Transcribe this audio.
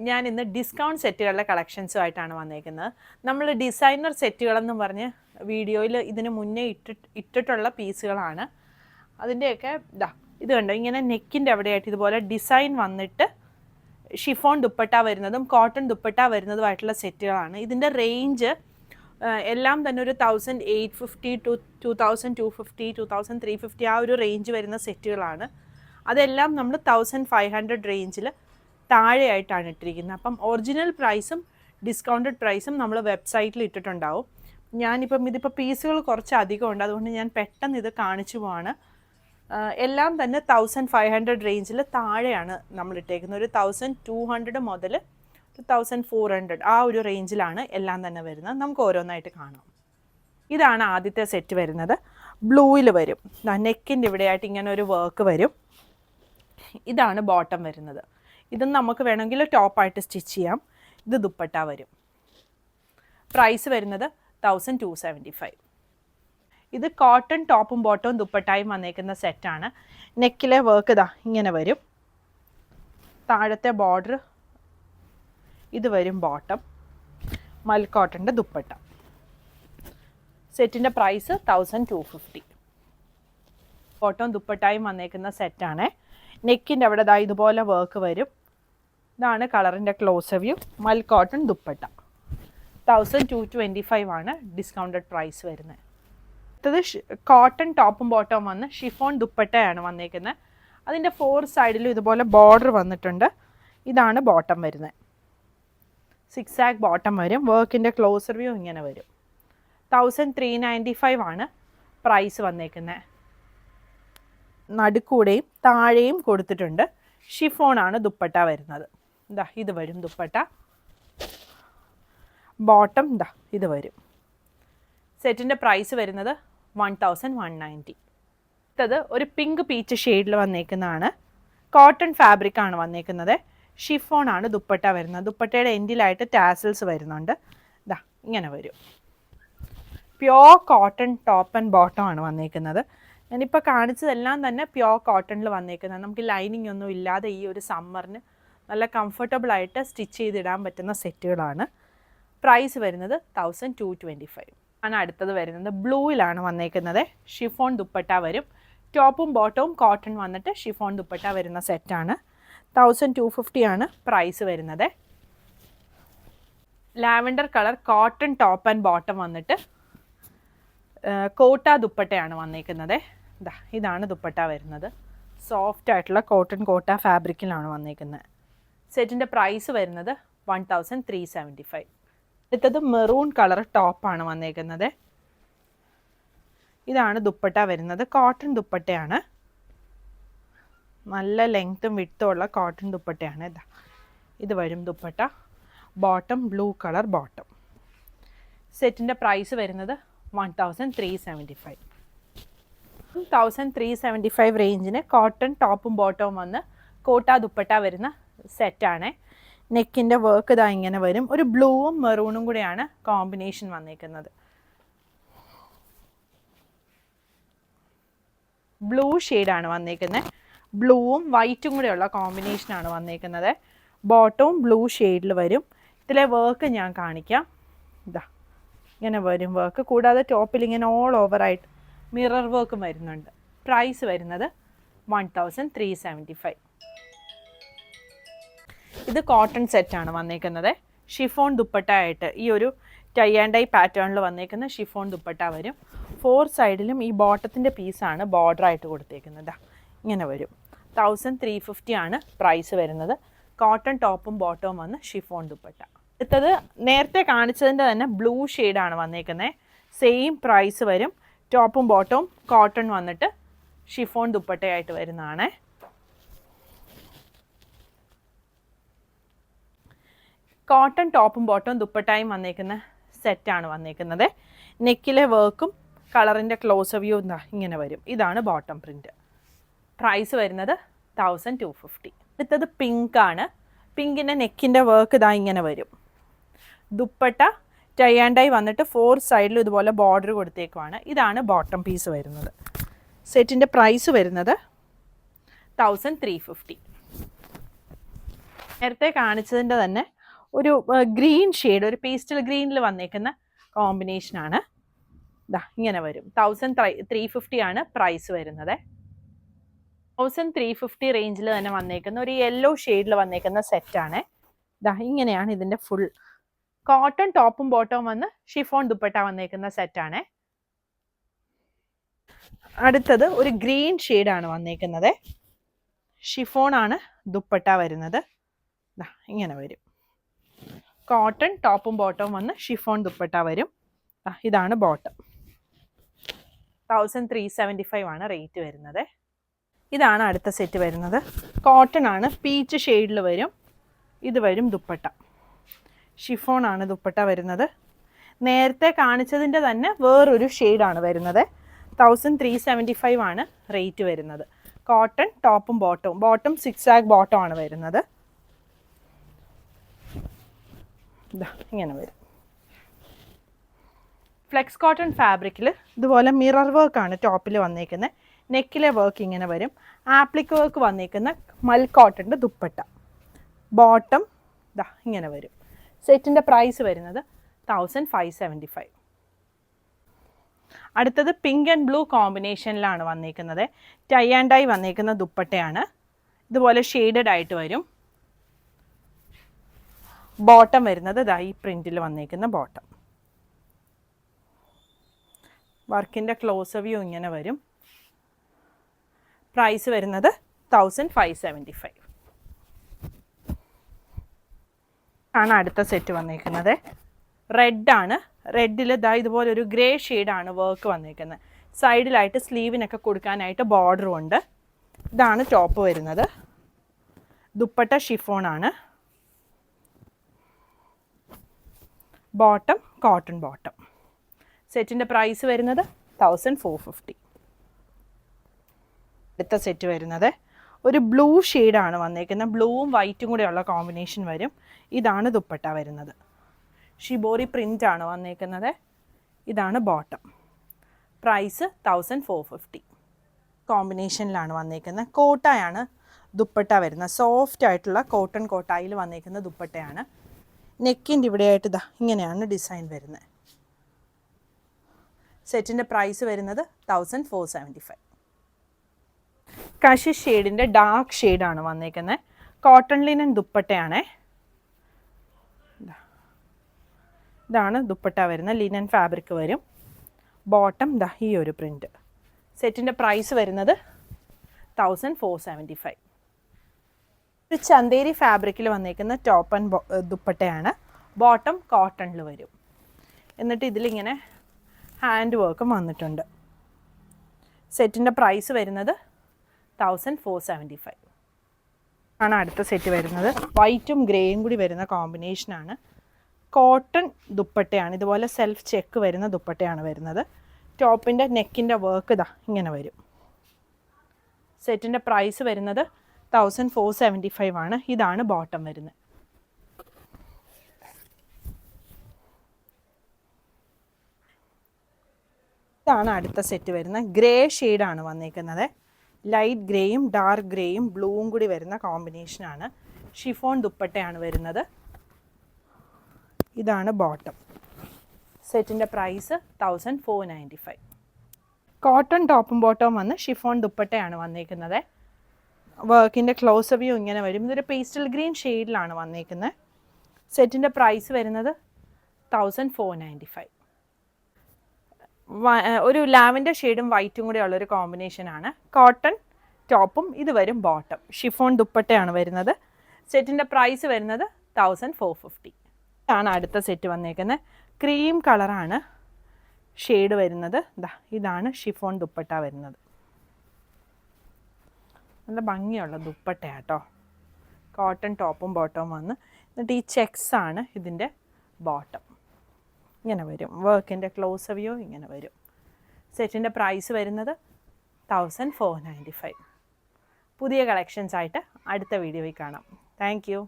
ഞാൻ ഇന്ന് ഡിസ്കൗണ്ട് സെറ്റുകളുടെ കളക്ഷൻസുമായിട്ടാണ് വന്നേക്കുന്നത്. നമ്മൾ ഡിസൈനർ സെറ്റുകളെന്ന് പറഞ്ഞ് വീഡിയോയിൽ ഇതിന് മുന്നേ ഇട്ടിട്ടുള്ള പീസുകളാണ്. അതിൻ്റെയൊക്കെ ഇത് കണ്ടോ, ഇങ്ങനെ നെക്കിൻ്റെ അവിടെയായിട്ട് ഇതുപോലെ ഡിസൈൻ വന്നിട്ട് ഷിഫോൺ ദുപ്പട്ട വരുന്നതും കോട്ടൺ ദുപ്പട്ട വരുന്നതുമായിട്ടുള്ള സെറ്റുകളാണ്. ഇതിൻ്റെ റേഞ്ച് എല്ലാം തന്നെ ഒരു 1850 to 2250, 2350 ആ ഒരു റേഞ്ച് വരുന്ന സെറ്റുകളാണ്. അതെല്ലാം നമ്മൾ 1500 റേഞ്ചിൽ താഴെയായിട്ടാണ് ഇട്ടിരിക്കുന്നത്. അപ്പം ഒറിജിനൽ പ്രൈസും ഡിസ്കൗണ്ടഡ് പ്രൈസും നമ്മൾ വെബ്സൈറ്റിൽ ഇട്ടിട്ടുണ്ടാവും. ഇതിപ്പോൾ പീസുകൾ കുറച്ച് അധികമുണ്ട്, അതുകൊണ്ട് ഞാൻ പെട്ടെന്ന് ഇത് കാണിച്ചു പോവാണ്. എല്ലാം തന്നെ 1500 റേഞ്ചിൽ താഴെയാണ് നമ്മൾ ഇട്ടേക്കുന്നത്. ഒരു 1200 മുതൽ 1400 ആ ഒരു റേഞ്ചിലാണ് എല്ലാം തന്നെ വരുന്നത്. നമുക്ക് ഓരോന്നായിട്ട് കാണാം. ഇതാണ് ആദ്യത്തെ സെറ്റ് വരുന്നത്. ബ്ലൂവിൽ വരും, നെക്കിൻ്റെ ഇവിടെയായിട്ട് ഇങ്ങനെ ഒരു വർക്ക് വരും. ഇതാണ് ബോട്ടം വരുന്നത്. ഇതും നമുക്ക് വേണമെങ്കിൽ ടോപ്പായിട്ട് സ്റ്റിച്ച് ചെയ്യാം. ഇത് ദുപ്പട്ട വരും. പ്രൈസ് വരുന്നത് 1275. ഇത് കോട്ടൺ ടോപ്പും ബോട്ടവും ദുപ്പട്ടായും വന്നേക്കുന്ന സെറ്റാണ്. നെക്കിലെ വർക്ക് ഇങ്ങനെ വരും. താഴത്തെ ബോർഡർ ഇത് വരും. ബോട്ടം മൽ കോട്ടൻ്റെ ദുപ്പട്ട. സെറ്റിൻ്റെ പ്രൈസ് 1250. ബോട്ടവും ദുപ്പട്ടായും വന്നേക്കുന്ന സെറ്റാണ്. നെക്കിൻ്റെ അവിടെ ഇതുപോലെ വർക്ക് വരും. ഇതാണ് കളറിൻ്റെ ക്ലോസ് വ്യൂ. മൽ കോട്ടൺ ദുപ്പട്ട 1225 ആണ് ഡിസ്കൗണ്ടഡ് പ്രൈസ് വരുന്നത്. അടുത്തത് കോട്ടൺ ടോപ്പും ബോട്ടവും വന്ന് ഷിഫോൺ ദുപ്പട്ടയാണ് വന്നേക്കുന്നത്. അതിൻ്റെ 4 സൈഡിലും ഇതുപോലെ ബോർഡർ വന്നിട്ടുണ്ട്. ഇതാണ് ബോട്ടം വരുന്നത്. 6 ആഗ് ബോട്ടം വരും. വർക്കിൻ്റെ ക്ലോസർ വ്യൂ ഇങ്ങനെ വരും. 1395 ആണ് പ്രൈസ് വന്നേക്കുന്നത്. നടുക്കൂടെയും താഴെയും കൊടുത്തിട്ടുണ്ട്. ഷിഫോണാണ് ദുപ്പട്ട വരുന്നത്. ഇത് വരും ദുപ്പട്ട. ബോട്ടം ഇത് വരും. സെറ്റിൻ്റെ പ്രൈസ് വരുന്നത് 1190. അടുത്തത് ഒരു പിങ്ക് പീച്ച് ഷെയ്ഡിൽ വന്നേക്കുന്നതാണ്. കോട്ടൺ ഫാബ്രിക് ആണ് വന്നേക്കുന്നത്. ഷിഫോണാണ് ദുപ്പട്ട വരുന്നത്. ദുപ്പട്ടയുടെ എൻഡിലായിട്ട് ടാസൽസ് വരുന്നുണ്ട്. ഇങ്ങനെ വരും. Pure cotton top and bottom ആണ് വന്നേക്കുന്നത്. ഞാനിപ്പോൾ കാണിച്ചതെല്ലാം തന്നെ പ്യോർ കോട്ടണിൽ വന്നേക്കുന്നത്. നമുക്ക് ലൈനിങ് ഒന്നും ഇല്ലാതെ ഈ ഒരു സമ്മറിന് നല്ല കംഫർട്ടബിളായിട്ട് സ്റ്റിച്ച് ചെയ്തിടാൻ പറ്റുന്ന സെറ്റുകളാണ്. പ്രൈസ് വരുന്നത് 1225 ആണ്. അടുത്തത് വരുന്നത് ബ്ലൂവിലാണ് വന്നേക്കുന്നത്. ഷിഫോൺ ദുപ്പട്ട വരും. ടോപ്പും ബോട്ടവും കോട്ടൺ വന്നിട്ട് ഷിഫോൺ ദുപ്പട്ട വരുന്ന സെറ്റാണ്. 1250 ആണ് പ്രൈസ് വരുന്നത്. Lavender colour cotton top and bottom വന്നിട്ട് കോട്ട ദുപ്പട്ടയാണ് വന്നേക്കുന്നത്. ഇതാണ് ദുപ്പട്ട വരുന്നത്. സോഫ്റ്റ് ആയിട്ടുള്ള കോട്ടൺ കോട്ട ഫാബ്രിക്കിലാണ് വന്നേക്കുന്നത്. സെറ്റിൻ്റെ പ്രൈസ് വരുന്നത് 1375. അടുത്തത് മെറൂൺ കളർ ടോപ്പാണ് വന്നേക്കുന്നത്. ഇതാണ് ദുപ്പട്ട വരുന്നത്. കോട്ടൺ ദുപ്പട്ടയാണ്. നല്ല ലെങ്ത്തും വിട്ടും ഉള്ള കോട്ടൺ ദുപ്പട്ടയാണ്. ഇത് വരും ദുപ്പട്ട. Bottom blue colour bottom. സെറ്റിൻ്റെ പ്രൈസ് വരുന്നത് 1375. 1375 റേഞ്ചിന് കോട്ടൺ ടോപ്പും ബോട്ടവും വന്ന് കോട്ട ദുപ്പട്ട വരുന്ന സെറ്റാണ്. നെക്കിൻ്റെ വർക്ക് ഇങ്ങനെ വരും. ഒരു ബ്ലൂവും മെറൂണും കൂടെയാണ് കോമ്പിനേഷൻ വന്നേക്കുന്നത്. ബ്ലൂ ഷെയ്ഡാണ് വന്നേക്കുന്നത്. ബ്ലൂവും വൈറ്റും കൂടെയുള്ള കോമ്പിനേഷനാണ് വന്നേക്കുന്നത്. ബോട്ടവും ബ്ലൂ ഷെയ്ഡിൽ വരും. ഇതിലെ വർക്ക് ഞാൻ കാണിക്കാം. ഇങ്ങനെ വരും വർക്ക്. കൂടാതെ ടോപ്പിൽ ഇങ്ങനെ ഓൾ ഓവറായിട്ട് മിറർ വർക്കും വരുന്നുണ്ട്. പ്രൈസ് വരുന്നത് 1375. ഇത് കോട്ടൺ സെറ്റാണ് വന്നേക്കുന്നത്. ഷിഫോൺ ദുപ്പട്ട ആയിട്ട് ഈ ഒരു ടൈ ആൻഡ് ഡൈ പാറ്റേണിൽ വന്നേക്കുന്ന ഷിഫോൺ ദുപ്പട്ട വരും. 4 സൈഡിലും ഈ ബോട്ടത്തിൻ്റെ പീസാണ് ബോർഡറായിട്ട് കൊടുത്തേക്കുന്നത്. ഇങ്ങനെ വരും. 1350 ആണ് പ്രൈസ് വരുന്നത്. കോട്ടൺ ടോപ്പും ബോട്ടവും വന്ന് ഷിഫോൺ ദുപ്പട്ട. അടുത്തത് നേരത്തെ കാണിച്ചതിൻ്റെ തന്നെ ബ്ലൂ ഷെയ്ഡാണ് വന്നേക്കുന്നത്. സെയിം പ്രൈസ് വരും. ടോപ്പും ബോട്ടവും കോട്ടൺ വന്നിട്ട് ഷിഫോൺ ദുപ്പട്ടയായിട്ട് വരുന്നതാണ്. കോട്ടൺ ടോപ്പും ബോട്ടവും ദുപ്പട്ടായും വന്നേക്കുന്ന സെറ്റാണ് വന്നേക്കുന്നത്. നെക്കിലെ വർക്കും കളറിൻ്റെ ക്ലോസ് വ്യൂ ഇങ്ങനെ വരും. ഇതാണ് ബോട്ടം പ്രിൻറ്റ്. പ്രൈസ് വരുന്നത് 1250. അടുത്തത് പിങ്ക് ആണ്. പിങ്കിൻ്റെ നെക്കിൻ്റെ വർക്ക് ഇങ്ങനെ വരും. ദുപ്പട്ട ടൈ ആൻഡ് ഡൈ വന്നിട്ട് 4 സൈഡിലും ഇതുപോലെ ബോർഡർ കൊടുത്തേക്കുവാണ്. ഇതാണ് ബോട്ടം പീസ് വരുന്നത്. സെറ്റിൻ്റെ പ്രൈസ് വരുന്നത് 1350. നേരത്തെ കാണിച്ചതിൻ്റെ തന്നെ ഒരു ഗ്രീൻ ഷെയ്ഡ്, ഒരു പേസ്റ്റൽ ഗ്രീനിൽ വന്നേക്കുന്ന കോമ്പിനേഷനാണ്. ഇതാ ഇങ്ങനെ വരും. 1350 ആണ് പ്രൈസ് വരുന്നത്. 1350 റേഞ്ചിൽ തന്നെ വന്നേക്കുന്ന ഒരു യെല്ലോ ഷെയ്ഡിൽ വന്നേക്കുന്ന സെറ്റാണ്. ഇതാ ഇങ്ങനെയാണ് ഇതിൻ്റെ ഫുൾ. കോട്ടൺ ടോപ്പും ബോട്ടവും വന്ന് ഷിഫോൺ ദുപ്പട്ട വന്നേക്കുന്ന സെറ്റാണ്. അടുത്തത് ഒരു ഗ്രീൻ ഷെയ്ഡാണ് വന്നേക്കുന്നത്. ഷിഫോൺ ആണ് ദുപ്പട്ട വരുന്നത്. ഇങ്ങനെ വരും. കോട്ടൺ ടോപ്പും ബോട്ടവും വന്ന് ഷിഫോൺ ദുപ്പട്ട വരും. ഇതാണ് ബോട്ടം. 1375 ആണ് റേറ്റ് വരുന്നത്. ഇതാണ് അടുത്ത സെറ്റ് വരുന്നത്. കോട്ടൺ ആണ്, പീച്ച് ഷെയ്ഡിൽ വരും. ഇത് വരും ദുപ്പട്ട. ഷിഫോൺ ആണ് ദുപ്പട്ട വരുന്നത്. നേരത്തെ കാണിച്ചതിൻ്റെ തന്നെ വേറൊരു ഷെയ്ഡാണ് വരുന്നത്. 1375 ആണ് റേറ്റ് വരുന്നത്. കോട്ടൺ ടോപ്പും ബോട്ടം 6 ബോട്ടം ആണ് വരുന്നത്. ഇങ്ങനെ വരും. ഫ്ലെക്സ് കോട്ടൺ ഫാബ്രിക്കിൽ ഇതുപോലെ മിറർ വർക്കാണ് ടോപ്പിൽ വന്നേക്കുന്നത്. നെക്കിലെ വർക്ക് ഇങ്ങനെ വരും. ആപ്ലിക് വർക്ക് വന്നേക്കുന്ന മൽ കോട്ടൻ്റെ ദുപ്പട്ട. ബോട്ടം ഇങ്ങനെ വരും. സെറ്റിൻ്റെ പ്രൈസ് വരുന്നത് 1575. അടുത്തത് പിങ്ക് ആൻഡ് ബ്ലൂ കോമ്പിനേഷനിലാണ് വന്നേക്കുന്നത്. ടൈ ആൻഡ് ഡൈ വന്നേക്കുന്ന ദുപ്പട്ടയാണ്. ഇതുപോലെ ഷെയ്ഡഡ് ആയിട്ട് വരും. ബോട്ടം വരുന്നത് ഈ പ്രിൻറ്റിൽ വന്നേക്കുന്ന ബോട്ടം. വർക്കിൻ്റെ ക്ലോസ് വ്യൂ ഇങ്ങനെ വരും. പ്രൈസ് വരുന്നത് 1575 ആണ്. അടുത്ത സെറ്റ് വന്നേക്കുന്നത് റെഡ് ആണ്. റെഡിൽ ഇതുപോലെ ഒരു ഗ്രേ ഷെയ്ഡാണ് വർക്ക് വന്നേക്കുന്നത്. സൈഡിലായിട്ട് സ്ലീവിനൊക്കെ കൊടുക്കാനായിട്ട് ബോർഡറും ഉണ്ട്. ഇതാണ് ടോപ്പ് വരുന്നത്. ദുപ്പട്ട ഷിഫോൺ ആണ്. Bottom cotton bottom. സെറ്റിൻ്റെ പ്രൈസ് വരുന്നത് 1450. അടുത്ത സെറ്റ് വരുന്നത് ഒരു ബ്ലൂ ഷെയ്ഡാണ് വന്നേക്കുന്നത്. ബ്ലൂവും വൈറ്റും കൂടെയുള്ള കോമ്പിനേഷൻ വരും. ഇതാണ് ദുപ്പട്ട വരുന്നത്. ഷിബോറി പ്രിൻ്റ് ആണ് വന്നേക്കുന്നത്. ഇതാണ് ബോട്ടം. പ്രൈസ് 1450. കോമ്പിനേഷനിലാണ് വന്നേക്കുന്നത്. കോട്ടായാണ് ദുപ്പട്ട വരുന്നത്. സോഫ്റ്റ് ആയിട്ടുള്ള കോട്ടൺ കോട്ടായിൽ വന്നേക്കുന്ന ദുപ്പട്ടയാണ്. നെക്കിൻ്റെ ഇവിടെയായിട്ട് ഇങ്ങനെയാണ് ഡിസൈൻ വരുന്നത്. സെറ്റിൻ്റെ പ്രൈസ് വരുന്നത് 1475. കഷിഷ് ഷെയ്ഡിൻ്റെ ഡാർക്ക് ഷെയ്ഡാണ് വന്നേക്കുന്നത്. കോട്ടൺ ലിനൻ ദുപ്പട്ടയാണേ. ഇതാണ് ദുപ്പട്ട വരുന്നത്. ലിനൻ ഫാബ്രിക് വരും. ബോട്ടം ഈ ഒരു പ്രിൻറ്റ്. സെറ്റിൻ്റെ പ്രൈസ് വരുന്നത് 1475. ഒരു ചന്തേരി ഫാബ്രിക്കിൽ വന്നേക്കുന്ന ടോപ്പ് ആൻഡ് ദുപ്പട്ടയാണ്. ബോട്ടം കോട്ടണിൽ വരും. എന്നിട്ട് ഇതിലിങ്ങനെ ഹാൻഡ് വർക്കും വന്നിട്ടുണ്ട്. സെറ്റിൻ്റെ പ്രൈസ് വരുന്നത് 1475 ആണ്. അടുത്ത സെറ്റ് വരുന്നത് വൈറ്റും ഗ്രേയും കൂടി വരുന്ന കോമ്പിനേഷനാണ്. കോട്ടൺ ദുപ്പട്ടയാണ്. ഇതുപോലെ സെൽഫ് ചെക്ക് വരുന്ന ദുപ്പട്ടയാണ് വരുന്നത്. ടോപ്പിൻ്റെ നെക്കിൻ്റെ വർക്ക് ഇങ്ങനെ വരും. സെറ്റിൻ്റെ പ്രൈസ് വരുന്നത് 1475 ആണ്. ഇതാണ് ബോട്ടം വരുന്നത്. ഇതാണ് അടുത്ത സെറ്റ് വരുന്നത്. ഗ്രേ ഷെയ്ഡാണ് വന്നേക്കുന്നത്. ലൈറ്റ് ഗ്രേയും ഡാർക്ക് ഗ്രേയും ബ്ലൂവും കൂടി വരുന്ന കോമ്പിനേഷനാണ്. ഷിഫോൺ ദുപ്പട്ടയാണ് വരുന്നത്. ഇതാണ് ബോട്ടം. സെറ്റിൻ്റെ പ്രൈസ് 1495. കോട്ടൺ ടോപ്പും ബോട്ടവും വന്ന് ഷിഫോൺ ദുപ്പട്ടയാണ് വന്നേക്കുന്നത്. വർക്കിൻ്റെ ക്ലോസ് വ്യൂ ഇങ്ങനെ വരും. ഇതൊരു പേസ്റ്റൽ ഗ്രീൻ ഷെയ്ഡിലാണ് വന്നേക്കുന്നത്. സെറ്റിൻ്റെ പ്രൈസ് വരുന്നത് 1495. ഒരു ലാവൻഡർ ഷെയ്ഡും വൈറ്റും കൂടെ ഉള്ളൊരു കോമ്പിനേഷനാണ്. കോട്ടൺ ടോപ്പും ഇത് വരും ബോട്ടം. ഷിഫോൺ ദുപ്പട്ടയാണ് വരുന്നത്. സെറ്റിൻ്റെ പ്രൈസ് വരുന്നത് 1450 ആണ്. അടുത്ത സെറ്റ് വന്നേക്കുന്നത് ക്രീം കളറാണ് ഷെയ്ഡ് വരുന്നത്. ഇതാണ് ഷിഫോൺ ദുപ്പട്ട വരുന്നത്. നല്ല ഭംഗിയുള്ള ദുപ്പട്ടയാട്ടോ. കോട്ടൺ ടോപ്പും ബോട്ടവും വന്ന് എന്നിട്ട് ഈ ചെക്സ് ആണ് ഇതിൻ്റെ ബോട്ടം. ഇങ്ങനെ വരും. വർക്കിൻ്റെ ക്ലോസ് വ്യൂ ഇങ്ങനെ വരും. സെറ്റിൻ്റെ പ്രൈസ് വരുന്നത് 1495. പുതിയ കളക്ഷൻസ് ആയിട്ട് അടുത്ത വീഡിയോയിൽ കാണാം. Thank you.